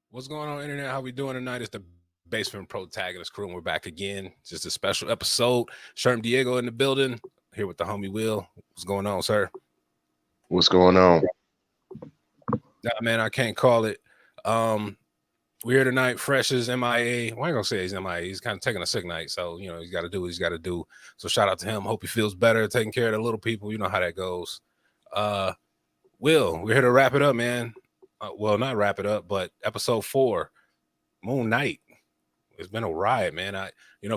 What's going on, internet? How we doing tonight? It's the Basement Protagonist crew, and we're back again. Just a special episode. Sherm Diego in the building, here with the homie Will. What's going on, sir? What's going on? Nah, man, I can't call it. We're here tonight. Fresh is MIA. Well, I ain't gonna say he's MIA. He's kind of taking a sick night, so he's got to do what he's got to do. So shout out to him. Hope he feels better, taking care of the little people. You know how that goes. Will, we're here to wrap it up, man. Well, not wrap it up, but episode 4, Moon Knight. It's been a riot, man.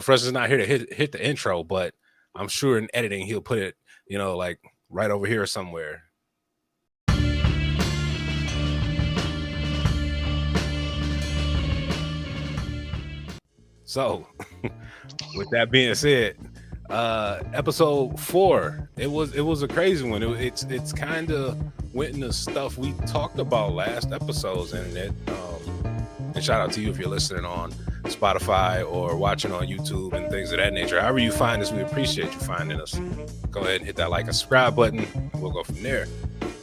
Fresh is not here to hit the intro, but I'm sure in editing he'll put it, like right over here somewhere. So, with that being said, episode 4, it was a crazy one. It's kind of went into stuff we talked about last episodes, and and shout out to you if you're listening on Spotify or watching on YouTube and things of that nature. However you find us, we appreciate you finding us. Go ahead and hit that like and subscribe button, and we'll go from there.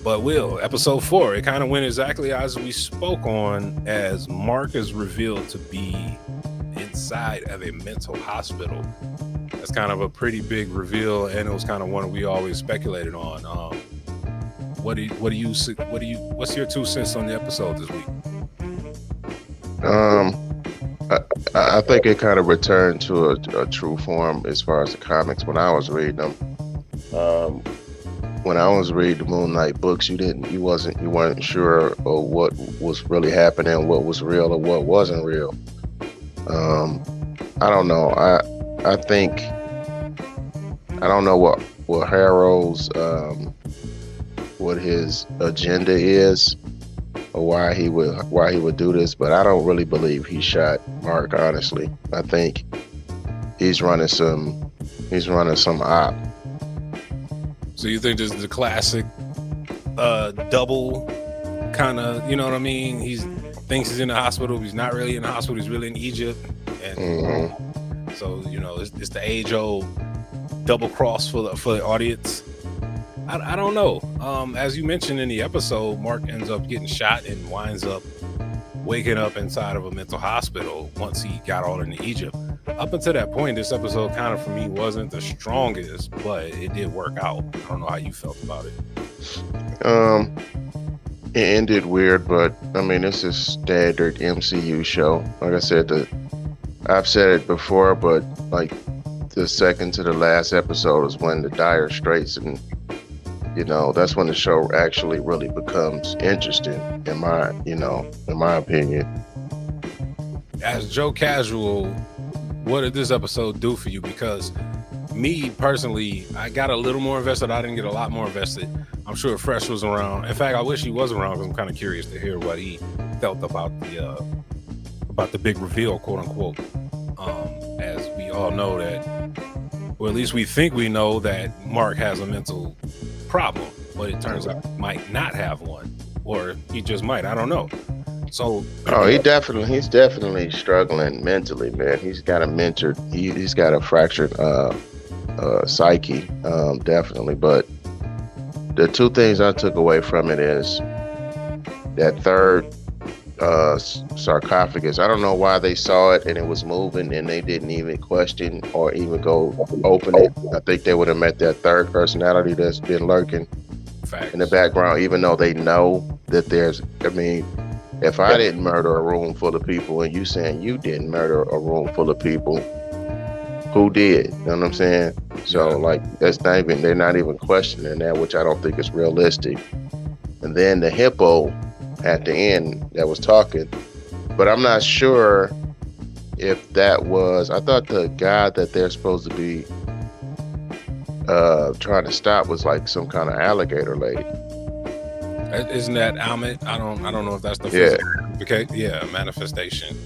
But Will, episode 4, it kind of went exactly as we spoke on, as Mark is revealed to be inside of a mental hospital. That's kind of a pretty big reveal, and it was kind of one we always speculated on. What's your 2 cents on the episode this week? I think it kind of returned to a true form as far as the comics. When I was reading them, when I was reading the Moon Knight books, you weren't sure of what was really happening, what was real or what wasn't real. I don't know. I think I don't know what Harrow's what his agenda is, or why he would do this, but I don't really believe he shot Mark, honestly. I think he's running some op. So you think this is the classic double kind of, you know what I mean? He thinks he's in the hospital, he's not really in the hospital, he's really in Egypt, and so it's the age-old double cross for the audience. I don't know. As you mentioned in the episode, Mark ends up getting shot and winds up waking up inside of a mental hospital once he got all into Egypt. Up until that point, this episode kind of for me wasn't the strongest, but it did work out. I don't know how you felt about it. It ended weird, but I mean, it's a standard MCU show. Like I said, I've said it before, but like the second to the last episode is when the Dire Straits, and that's when the show actually really becomes interesting, in my opinion. As Joe Casual, what did this episode do for you? Because me personally, I got a little more invested. I didn't get a lot more invested. I'm sure Fresh was around. In fact, I wish he was around, because I'm kind of curious to hear what he felt about the big reveal, quote unquote. As we all know that, or at least we think we know, that Mark has a mental problem, but it turns out he might not have one, or he just might. I don't know. So he's definitely struggling mentally, man. He's got he's got a fractured psyche, definitely. But the 2 things I took away from it is that third sarcophagus. I don't know why they saw it and it was moving and they didn't even question or even go open it. I think they would have met that third personality that's been lurking in the background, even though they know that if I didn't murder a room full of people and you saying you didn't murder a room full of people, who did? You know what I'm saying? So they're not even questioning that, which I don't think is realistic. And then the hippo at the end that was talking, but I'm not sure if that was, I thought the guy that they're supposed to be trying to stop was like some kind of alligator lady. Isn't that Amit? I don't know if that's the physical, manifestation,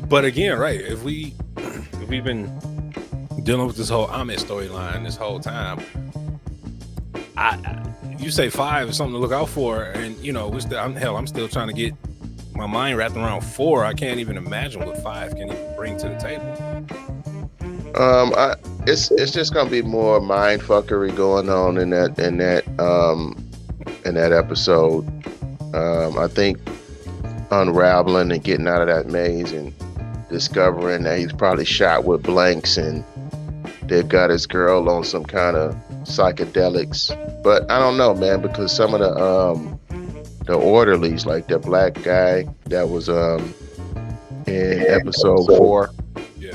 but again, right, if we've been dealing with this whole Amit storyline this whole time, you say 5 is something to look out for, and I'm still trying to get my mind wrapped around 4. I can't even imagine what 5 can even bring to the table. It's just gonna be more mind fuckery going on in that episode. I think unraveling and getting out of that maze and discovering that he's probably shot with blanks and they've got his girl on some kind of psychedelics. But I don't know, man, because some of the orderlies, like that black guy that was in episode 4, yeah,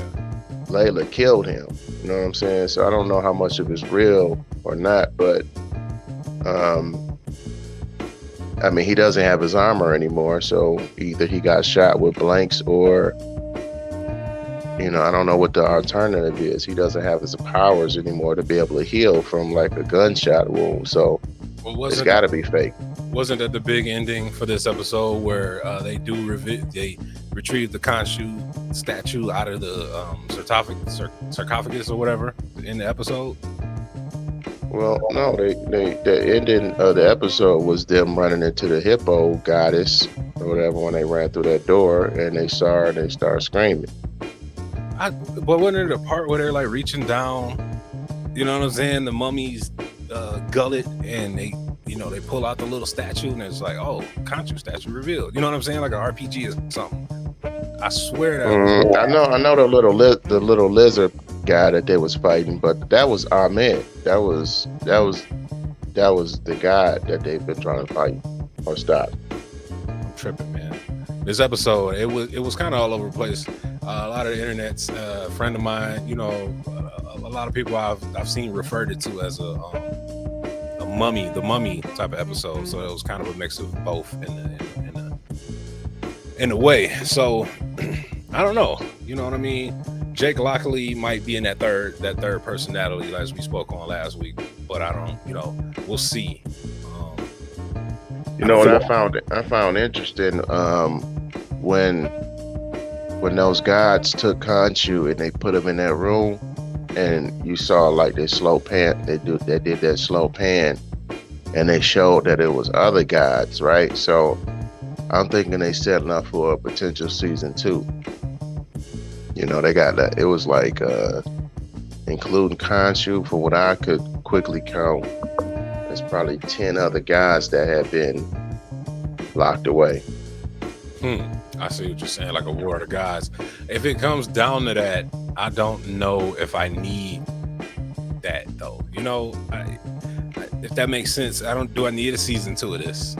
Layla killed him. You know what I'm saying? So I don't know how much of it's real or not, but I mean, he doesn't have his armor anymore, so either he got shot with blanks or, you know, I don't know what the alternative is. He doesn't have his powers anymore to be able to heal from like a gunshot wound, so it's got to be fake. Wasn't that the big ending for this episode where they retrieve the Khonshu statue out of the sarcophagus or whatever in the episode? Well, no, the ending of the episode was them running into the hippo goddess or whatever when they ran through that door and they saw her and they started screaming. But wasn't it the part where they're like reaching down, you know what I'm saying, the mummy's gullet, and they pull out the little statue and it's like, oh, Khonshu statue revealed. You know what I'm saying? Like an RPG or something. I swear that. I know the little lizard guy that they was fighting, but that was Ahmed. That was the guy that they've been trying to fight or stop. I'm tripping, man. This episode, it was kind of all over the place. A lot of the internet's friend of mine, you know, a lot of people I've seen referred it to as the mummy type of episode. So it was kind of a mix of both in a way. So I don't know. You know what I mean? Jake Lockley might be in that third personality as we spoke on last week, but I don't. You know, we'll see. You know what I found interesting when those gods took Khonshu and they put him in that room, and you saw like they slow pan. They did that slow pan, and they showed that it was other gods, right? So I'm thinking they setting up for a potential season 2. You know, they got that. It was like including Khonshu, for what I could quickly count, there's probably 10 other guys that have been locked away. I see what you're saying, like a war of the gods. If it comes down to that, I don't know if I need that though. You know, if that makes sense. Do I need a season 2 of this?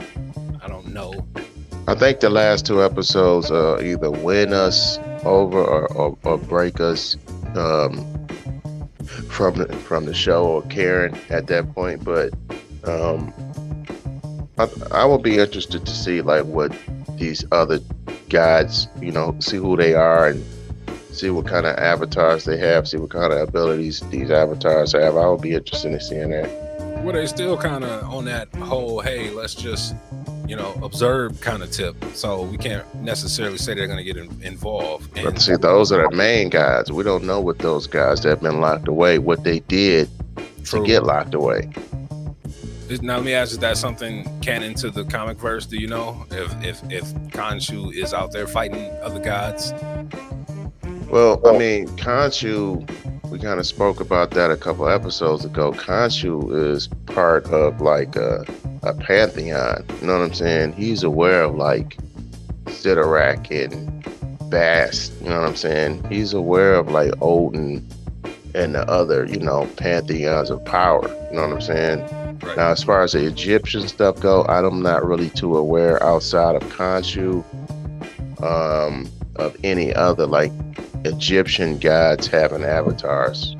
I don't know. I think the last 2 episodes either win us over or break us from the show or Karen at that point. But I will be interested to see like what these other gods, you know, see who they are and see what kind of avatars they have, see what kind of abilities these avatars have. I would be interested in seeing that. Well, they still kind of on that whole, hey, let's just, you know, observe kind of tip. So we can't necessarily say they're going to get involved. But see, those are the main guys. We don't know what those guys that have been locked away, what they did to get locked away. Now let me ask, is that something canon to the comic verse? Do you know if Khonshu is out there fighting other gods? Well, I mean, Khonshu, we kind of spoke about that a couple episodes ago. Khonshu is part of like a pantheon. You know what I'm saying? He's aware of like Sidorak and Bast. You know what I'm saying? He's aware of like Odin and the other, you know, pantheons of power. You know what I'm saying? Right. Now, as far as the Egyptian stuff go, I'm not really too aware outside of Khonshu of any other like Egyptian gods having avatars.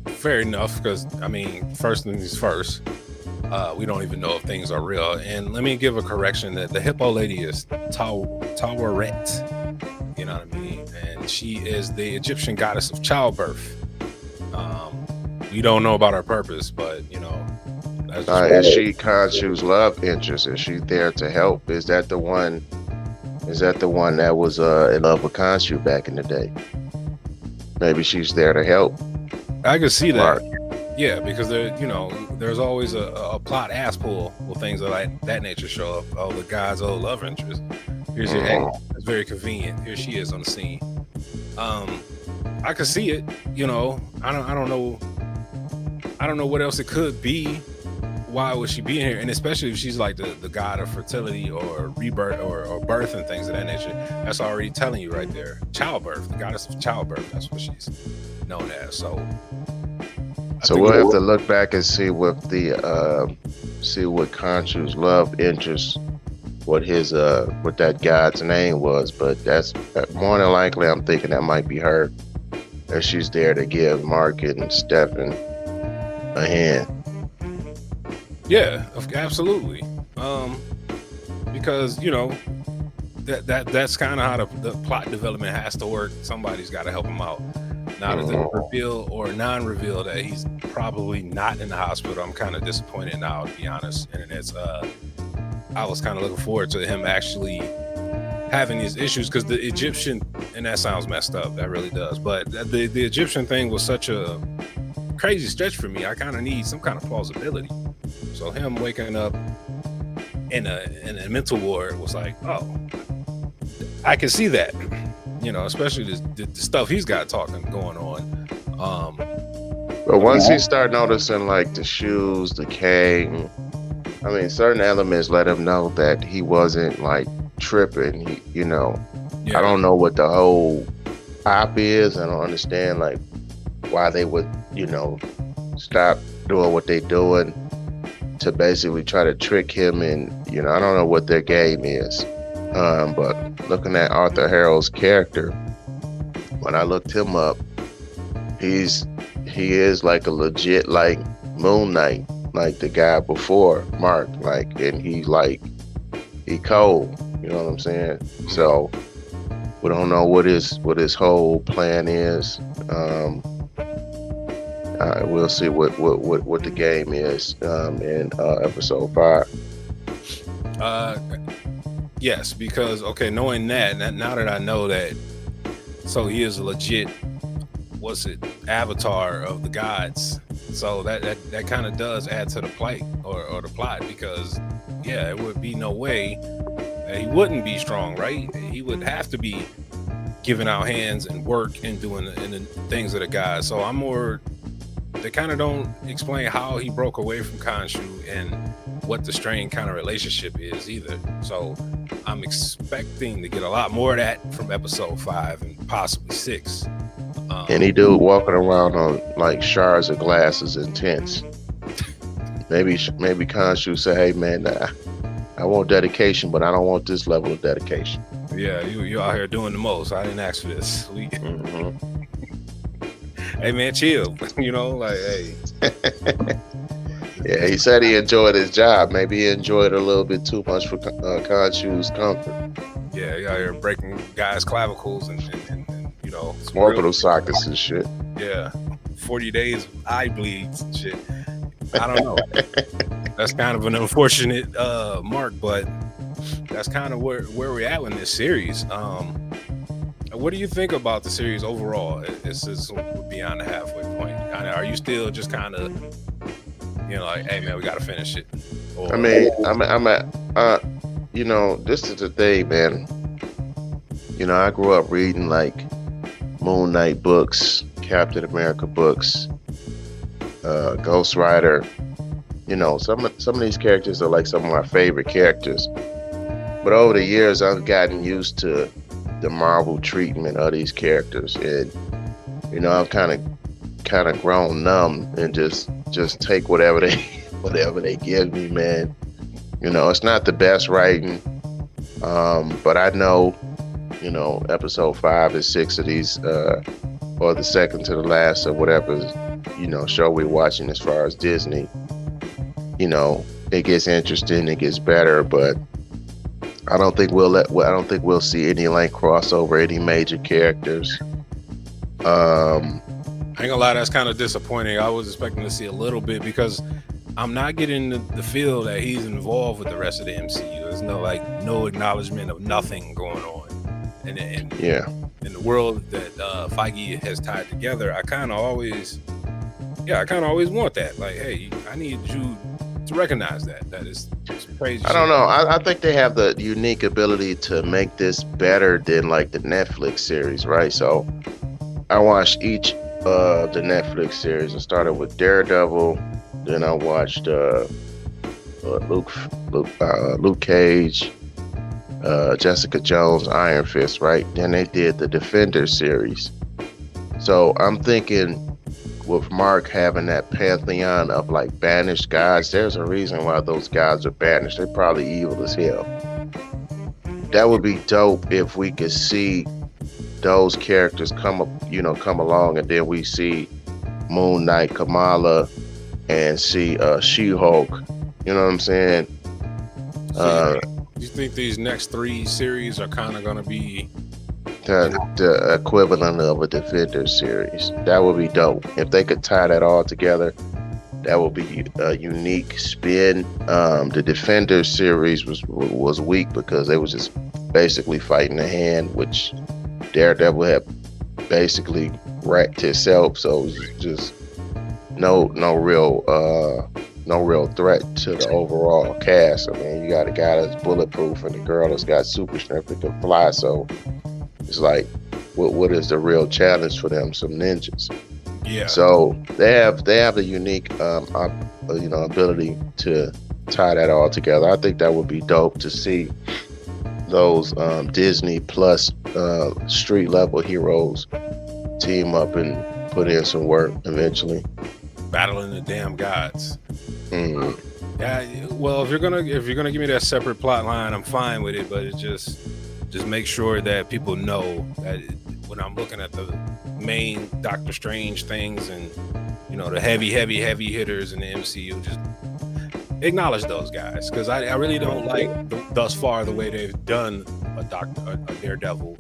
Fair enough, because I mean, first things first, we don't even know if things are real. And let me give a correction that the hippo lady is Taweret. You know what I mean? And she is the Egyptian goddess of childbirth. We don't know about her purpose, but you know, that's just is she Khonshu's love interest? Is she there to help? Is that the one that was in love with Khonshu back in the day? Maybe she's there to help. I can see that. Yeah, because there's always a plot ass pull when things of like that nature show up. Oh, the guy's old love interest. Here's your hey, it's very convenient. Here she is on the scene. I could see it. You know, I don't know what else it could be. why would she be in here? And especially if she's like the god of fertility or rebirth or birth and things of that nature. That's already telling you right there. Childbirth, the goddess of childbirth. That's what she's known as. So we'll have to look back and see what Khonshu's love interest, what that god's name was. But that's more than likely, I'm thinking that might be her, and she's there to give Mark and Stefan a hand. Yeah, absolutely. Because that's kind of how the plot development has to work. Somebody's got to help him out. Now that they reveal or non-reveal that he's probably not in the hospital, I'm kind of disappointed now, to be honest. And it's I was kind of looking forward to him actually having these issues, because the Egyptian, and that sounds messed up, that really does, but the Egyptian thing was such a crazy stretch for me. I kind of need some kind of plausibility. So him waking up in a mental ward was like, oh, I can see that, especially the stuff he's got going on. But once he started noticing like the shoes, the cane, I mean, certain elements let him know that he wasn't like tripping. I don't know what the whole pop is. I don't understand like why they would, stop doing what they doing to basically try to trick him. And, I don't know what their game is. But looking at Arthur Harrow's character, when I looked him up, he is like a legit like Moon Knight, like the guy before Mark, like, and he cold, you know what I'm saying? So we don't know what his whole plan is. We'll see what the game is in episode 5. Yes, because knowing that now that I know that, so he is a legit, avatar of the gods. So that kind of does add to the plight or the plot, because it would be no way that he wouldn't be strong, right? He would have to be giving out hands and work and doing the things of the gods. So I'm more, they kind of don't explain how he broke away from Khonshu and what the strained kind of relationship is either. So I'm expecting to get a lot more of that from episode 5 and possibly 6. Any dude walking around on like shards of glasses and tents. Maybe Khonshu say, "Hey man, I want dedication, but I don't want this level of dedication." Yeah, you out here doing the most. I didn't ask for this. Hey man, chill. Hey. Yeah, he said he enjoyed his job. Maybe he enjoyed it a little bit too much for Khonshu's comfort. Yeah, you out here breaking guys' clavicles and orbital sockets and shit. Yeah, 40 days of eye bleeds and shit. I don't know. That's kind of an unfortunate mark, but that's kind of where we're at in this series. What do you think about the series overall? It's beyond the halfway point. Are you still just kind of, like, hey man, we got to finish it? Or, this is the thing, man. I grew up reading like Moon Knight books, Captain America books, Ghost Rider. Some of these characters are like some of my favorite characters. But over the years, I've gotten used to the Marvel treatment of these characters, and I've kind of grown numb and just take whatever they give me, man. It's not the best writing, but I know, episode 5 and 6 of these, or the second to the last of whatever, show we're watching as far as Disney, it gets interesting, it gets better, but I don't think we'll see any like crossover, any major characters. I ain't gonna lie, that's kind of disappointing. I was expecting to see a little bit, because I'm not getting the feel that he's involved with the rest of the MCU. There's no acknowledgement of nothing going on. And in the world that Feige has tied together, I kind of always want that. Like, hey, I need you to recognize that is crazy. I don't know. I think they have the unique ability to make this better than like the Netflix series, right? So I watched each of the Netflix series. I started with Daredevil, then I watched Luke Cage, Jessica Jones, Iron Fist, right? Then they did the Defenders series. So I'm thinking with Mark having that pantheon of like banished gods, there's a reason why those gods are banished. They're probably evil as hell. That would be dope if we could see those characters come along, and then we see Moon Knight, Kamala, and see She-Hulk. You know what I'm saying? You think these next 3 series are kind of going to be the equivalent of a Defenders series? That would be dope. If they could tie that all together, that would be a unique spin. The Defenders series was weak because they was just basically fighting a hand, which Daredevil had basically wrecked himself. So it was just no real threat to the overall cast. I mean, you got a guy that's bulletproof and a girl that's got super strength that can fly. So it's like, what is the real challenge for them? Some ninjas. Yeah. So they have the unique ability to tie that all together. I think that would be dope to see those Disney Plus street level heroes team up and put in some work eventually. Battling the damn gods. Mm-hmm. Yeah. Well, if you're gonna give me that separate plot line, I'm fine with it. But it just make sure that people know that when I'm looking at the main Doctor Strange things and the heavy hitters in the MCU, just acknowledge those guys, because I really don't like thus far the way they've done a Daredevil,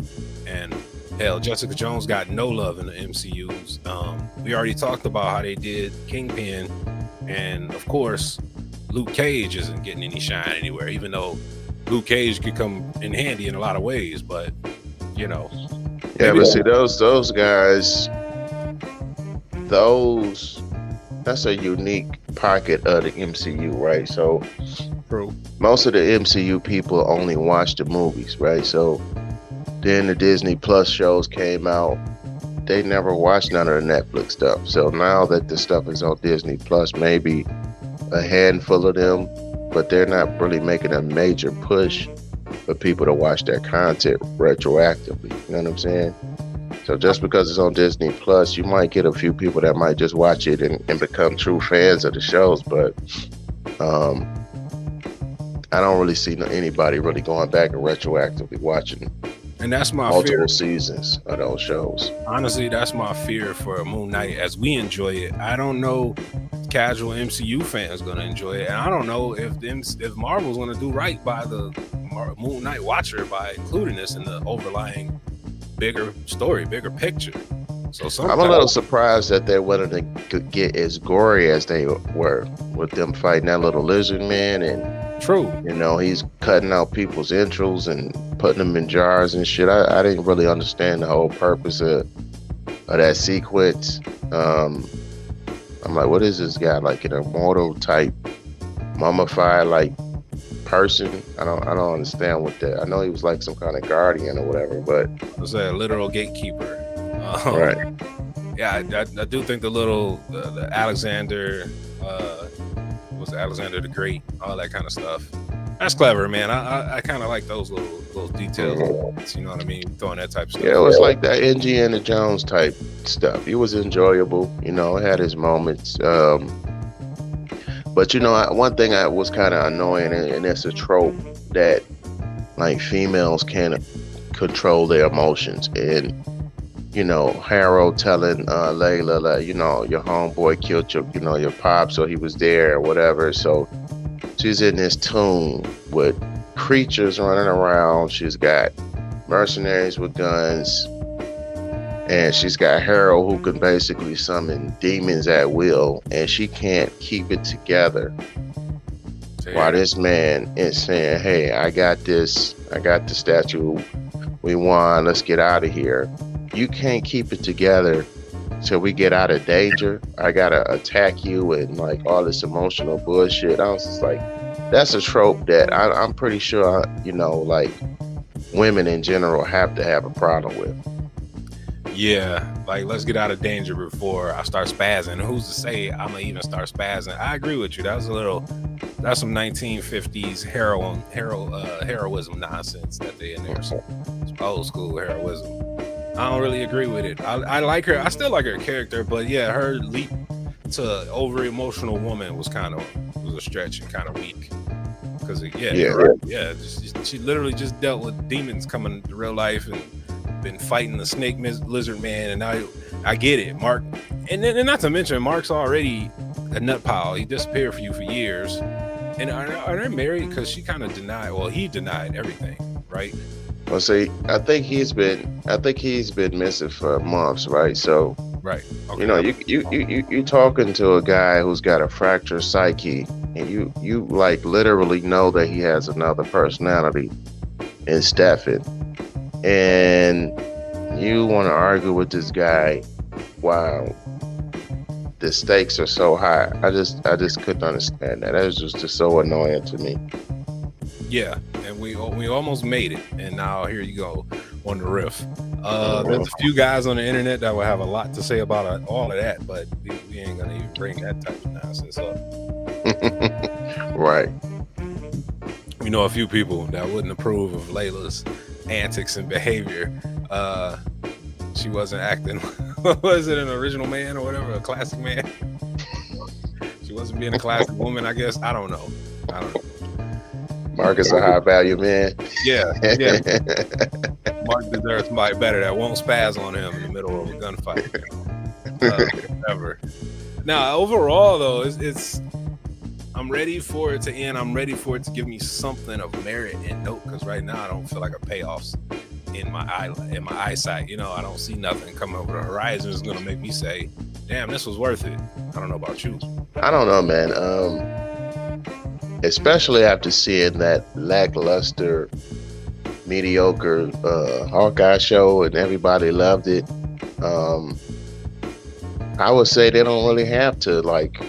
and hell, Jessica Jones got no love in the MCUs. We already talked about how they did Kingpin, and of course Luke Cage isn't getting any shine anywhere, even though Luke Cage could come in handy in a lot of ways, but yeah, but see those guys, that's a unique pocket of the MCU, right? So true. Most of the MCU people only watch the movies, right? So then the Disney Plus shows came out. They never watched none of the Netflix stuff. So now that the stuff is on Disney Plus, maybe a handful of them, but they're not really making a major push for people to watch their content retroactively. You know what I'm saying? So just because it's on Disney Plus, you might get a few people that might just watch it and become true fans of the shows. But I don't really see anybody really going back and retroactively watching. And that's my multiple seasons of those shows. Honestly, that's my fear for Moon Knight as we enjoy it. I don't know if casual MCU fans going to enjoy it. And I don't know if Marvel's going to do right by the Moon Knight watcher by including this in the overlying bigger story, bigger picture. So I'm a little surprised that they're willing to get as gory as they were with them fighting that little lizard man, and true, he's cutting out people's entrails and putting them in jars and shit. I didn't really understand the whole purpose of that sequence. I'm like, what is this guy, like an immortal type mummified like person? I don't understand what that. I know he was like some kind of guardian or whatever, but it was a literal gatekeeper. Right. Yeah, I do think the Alexander was Alexander the Great, all that kind of stuff. That's clever, man. I kind of like those little details. Mm-hmm. You know what I mean? Throwing that type of stuff. Yeah, it was like that Indiana Jones type stuff. It was enjoyable. It had its moments. But one thing I was kind of annoying, and it's a trope that like females can't control their emotions, and Harrow telling Layla that your homeboy killed your pop, so he was there or whatever. So she's in this tomb with creatures running around. She's got mercenaries with guns, and she's got Harrow who can basically summon demons at will, and she can't keep it together. While this man is saying, "Hey, I got this. I got the statue. We won. Let's get out of here." You can't keep it together till we get out of danger. I gotta attack you and like all this emotional bullshit. I was just like, that's a trope that I'm pretty sure like women in general have to have a problem with. Yeah, like let's get out of danger before I start spazzing. Who's to say I'm gonna even start spazzing? I agree with you. That's some 1950s heroism nonsense that they in there. Some old school heroism. I don't really agree with it. I like her. I still like her character, but yeah, her leap to over emotional woman was a stretch and kind of weak. Because she literally just dealt with demons coming to real life and been fighting the snake lizard man, and now I get it, Mark. And not to mention, Mark's already a nut pile. He disappeared for you for years. And are they married? Because she kind of denied. Well, he denied everything, right? Well, see, I think he's been missing for months, right? So, right. Okay. You know, you talking to a guy who's got a fractured psyche, and you like literally know that he has another personality in Stafford, and you want to argue with this guy. Wow, the stakes are so high. I just couldn't understand that. That was just so annoying to me. Yeah, and we almost made it, and now here you go on the riff. There's a few guys on the internet that will have a lot to say about all of that, but we ain't gonna even bring that type of nonsense up. Right. We know a few people that wouldn't approve of Layla's antics and behavior. She wasn't acting. Was it an original man or whatever, a classic man? She wasn't being a classic woman, I guess. I don't know. Mark is a high value man. Yeah. Mark deserves somebody better that won't spaz on him in the middle of a gunfight. Ever. Now, overall, though, it's I'm ready for it to end. I'm ready for it to give me something of merit and note, because right now I don't feel like a payoffs in my eyesight. You know, I don't see nothing coming over the horizon is gonna make me say, "Damn, this was worth it." I don't know about you. I don't know, man. Especially after seeing that lackluster, mediocre Hawkeye show, and everybody loved it. I would say they don't really have to like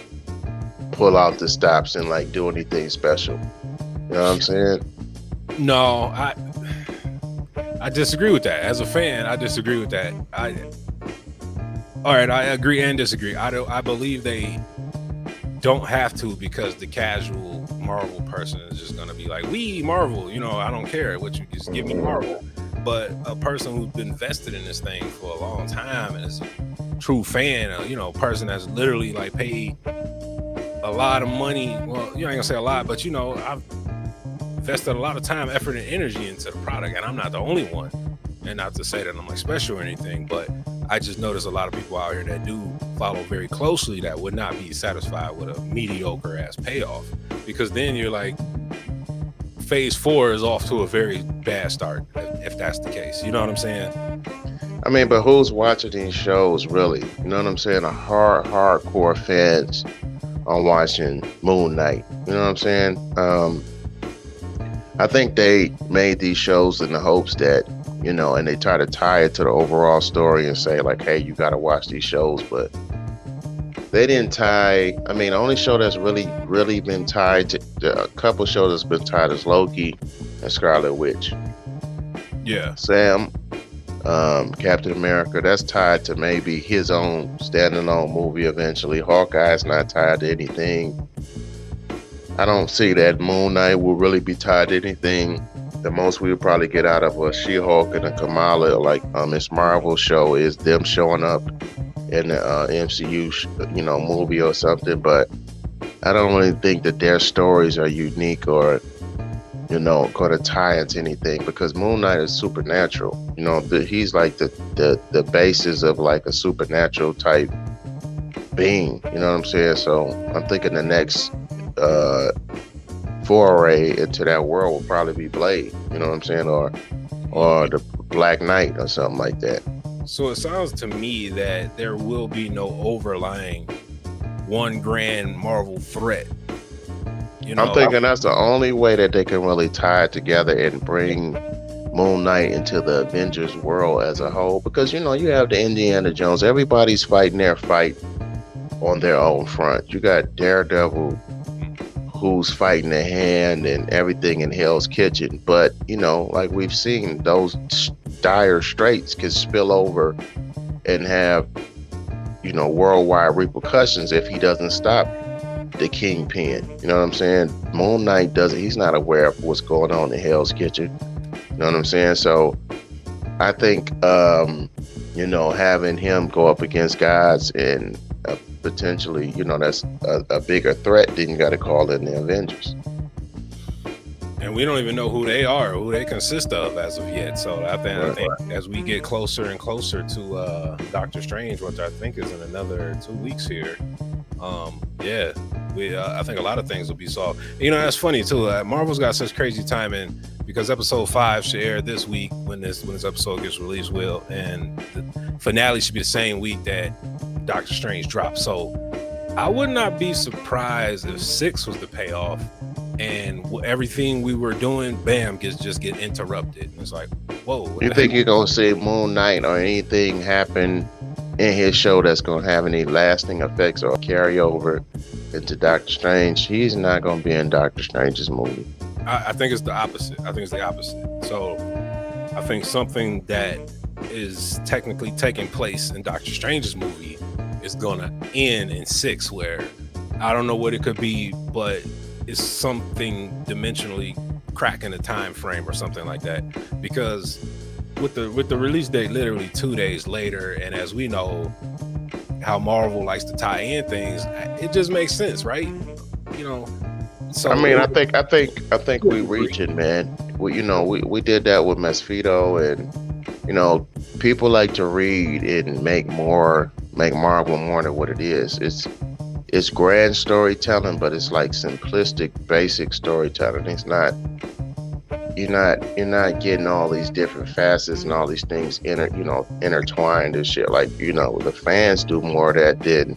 pull out the stops and like do anything special. You know what I'm saying? No, I disagree with that. As a fan, I disagree with that. All right, I agree and disagree. I believe they don't have to, because the casual Marvel person is just gonna be like, "We Marvel," you know. I don't care what you just give me Marvel. But a person who's been invested in this thing for a long time and is a true fan, a person that's literally like paid a lot of money. Well, you ain't gonna say a lot, but I've invested a lot of time, effort, and energy into the product, and I'm not the only one. And not to say that I'm like special or anything, but I just notice a lot of people out here that do follow very closely that would not be satisfied with a mediocre ass payoff, because then you're like, phase 4 is off to a very bad start if that's the case. You know what I'm saying? I mean, but who's watching these shows really? You know what I'm saying? A hardcore fans are watching Moon Knight. You know what I'm saying? I think they made these shows in the hopes that, and they try to tie it to the overall story and say like, hey, you got to watch these shows, but they didn't tie. I mean, the only show that's really been tied to a couple shows that's been tied is Loki and Scarlet Witch. Yeah. Sam, Captain America, that's tied to maybe his own standalone movie eventually. Hawkeye's not tied to anything. I don't see that Moon Knight will really be tied to anything. The most we would probably get out of a She-Hulk and a Kamala, like Miss Marvel show, is them showing up in the MCU, movie or something. But I don't really think that their stories are unique or, going to tie into anything, because Moon Knight is supernatural. He's like the basis of like a supernatural type being. You know what I'm saying? So I'm thinking the next foray into that world will probably be Blade, you know what I'm saying, or the Black Knight or something like that. So it sounds to me that there will be no overlying one grand Marvel threat. I'm thinking that's the only way that they can really tie it together and bring Moon Knight into the Avengers world as a whole, because you have the Indiana Jones, everybody's fighting their fight on their own front. You got Daredevil, who's fighting the hand and everything in Hell's Kitchen. But like we've seen, those dire straits can spill over and have worldwide repercussions if he doesn't stop the Kingpin. You know what I'm saying? Moon Knight he's not aware of what's going on in Hell's Kitchen. You know what I'm saying? So I think having him go up against gods and potentially, that's a bigger threat than you got to call in the Avengers. And we don't even know who they are, who they consist of as of yet. So I think as we get closer and closer to Doctor Strange, which I think is in another 2 weeks here, I think a lot of things will be solved. That's funny too. Marvel's got such crazy timing because episode 5 should air this week when this episode gets released, and the finale should be the same week that Doctor Strange drops. So I would not be surprised if 6 was the payoff and everything we were doing, bam, just get interrupted. And it's like, whoa. You think you're going to see Moon Knight or anything happen in his show that's going to have any lasting effects or carry over into Doctor Strange? He's not going to be in Doctor Strange's movie. I think it's the opposite. So I think something that is technically taking place in Doctor Strange's movie is going to end in 6, where I don't know what it could be, but it's something dimensionally cracking the time frame or something like that. Because with the release date literally 2 days later, and as we know how Marvel likes to tie in things, it just makes sense, right? So I mean, I think we reaching, man. We did that with Mephisto, and people like to read and make Marvel more than what it is. It's grand storytelling, but it's like simplistic, basic storytelling. It's not. You're not getting all these different facets and all these things intertwined and shit. Like the fans do more of that than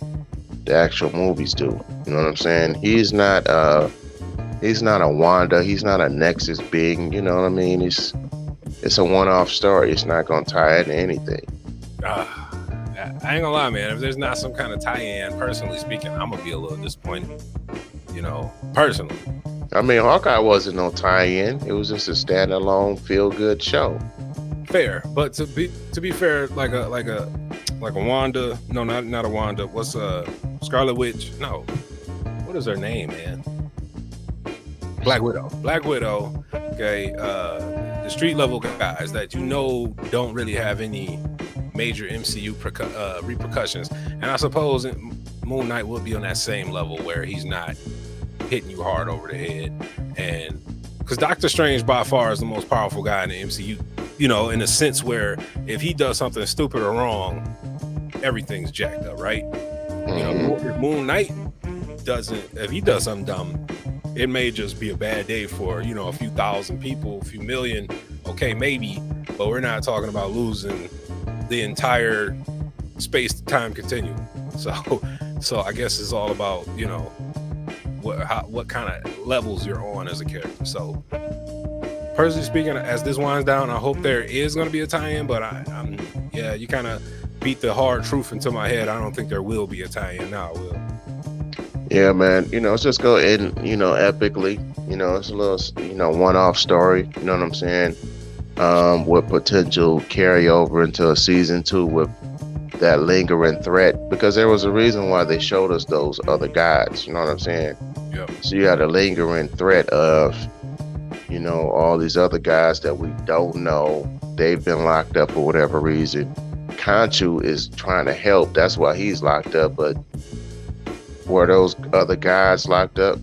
the actual movies do. You know what I'm saying? He's not a Wanda. He's not a Nexus being. You know what I mean? It's a one-off story. It's not gonna tie into anything. I ain't gonna lie, man. If there's not some kind of tie-in, personally speaking, I'm gonna be a little disappointed. Personally. I mean, Hawkeye wasn't no tie-in. It was just a standalone, feel-good show. Fair, but to be fair, like a Wanda. No, not a Wanda. What's Scarlet Witch? No, what is her name, man? Black Widow. Okay, the street level guys that don't really have any major MCU repercussions, and I suppose Moon Knight will be on that same level where he's not hitting you hard over the head, and because Doctor Strange by far is the most powerful guy in the MCU, in a sense where if he does something stupid or wrong, everything's jacked up, right? If Moon Knight if he does something dumb, it may just be a bad day for a few thousand people, a few million, okay, maybe, but we're not talking about losing the entire space-time continuum. So I guess it's all about what kind of levels you're on as a character. So personally speaking, as this winds down, I hope there is going to be a tie-in, but you kind of beat the hard truth into my head. I don't think there will be a tie-in now. I will. Yeah, man. It's just go in, epically. It's a little, one-off story. You know what I'm saying? With potential carryover into a season 2 with that lingering threat, because there was a reason why they showed us those other guys. You know what I'm saying? Yep. So you had a lingering threat of, all these other guys that we don't know. They've been locked up for whatever reason. Khonshu is trying to help. That's why he's locked up. But were those other guys locked up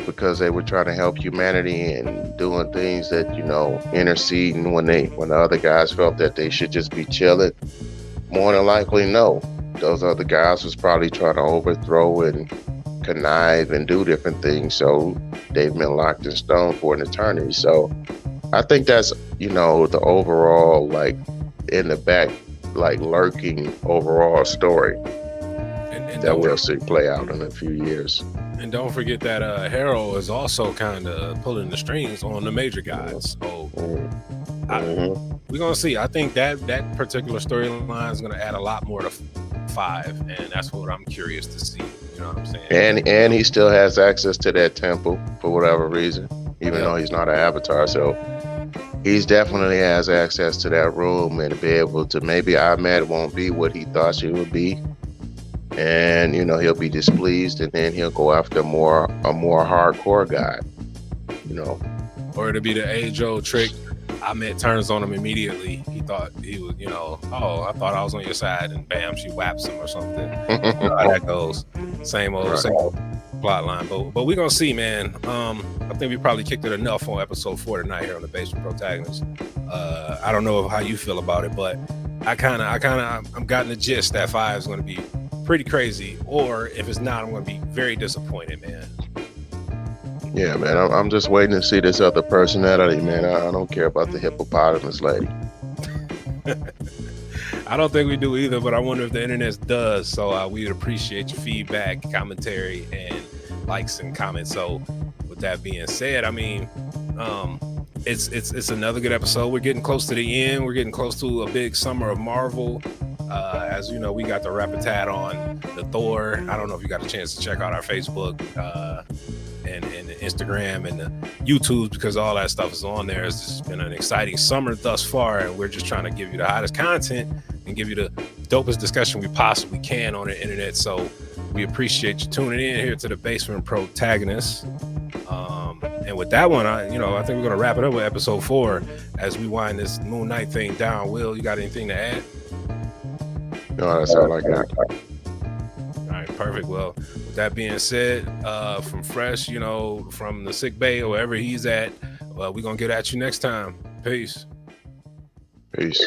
because they were trying to help humanity and doing things that, interceding when the other guys felt that they should just be chilling? More than likely, no. Those other guys was probably trying to overthrow and connive and do different things. So they've been locked in stone for an eternity. So I think that's, the overall, in the back, lurking overall story and that we'll see play out in a few years. And don't forget that Harold is also kind of pulling the strings on the major guys. So we're going to see. I think that particular storyline is going to add a lot more to 5, and that's what I'm curious to see. You know what I'm saying? And he still has access to that temple for whatever reason, even though he's not an avatar. So he's definitely has access to that room and to be able to, maybe Ahmed won't be what he thought she would be. And, you know, he'll be displeased, and then he'll go after a more hardcore guy, you know. Or it'll be the age-old trick. Ahmed turns on him immediately. He thought he was, you know, oh, I thought I was on your side, and bam, she whaps him or something. You know how that goes. Same old plot line. But we're gonna see, man. I think we probably kicked it enough on episode 4 tonight here on the Basement Protagonist. I don't know how you feel about it, but I'm gotten the gist that 5 is gonna be pretty crazy, or if it's not, I'm gonna be very disappointed, man. Yeah, man, I'm just waiting to see this other personality, man. I don't care about the hippopotamus lady. I don't think we do either, but I wonder if the internet does. So we would appreciate your feedback, commentary, and likes and comments. So with that being said, I mean, it's another good episode. We're getting close to the end. We're getting close to a big summer of Marvel. As you know, we got the Rapitat on the Thor. I don't know if you got a chance to check out our Facebook and the Instagram and the YouTube, because all that stuff is on there. It's just been an exciting summer thus far, and we're just trying to give you the hottest content and give you the dopest discussion we possibly can on the internet. So we appreciate you tuning in here to the Basement Protagonist. And with that one, I think we're gonna wrap it up with episode 4 as we wind this Moon Knight thing down. Will, you got anything to add? No, that's all I got. All right, perfect. Well, with that being said, from Fresh, from the sick bay or wherever he's at, we're gonna get at you next time. Peace. Peace.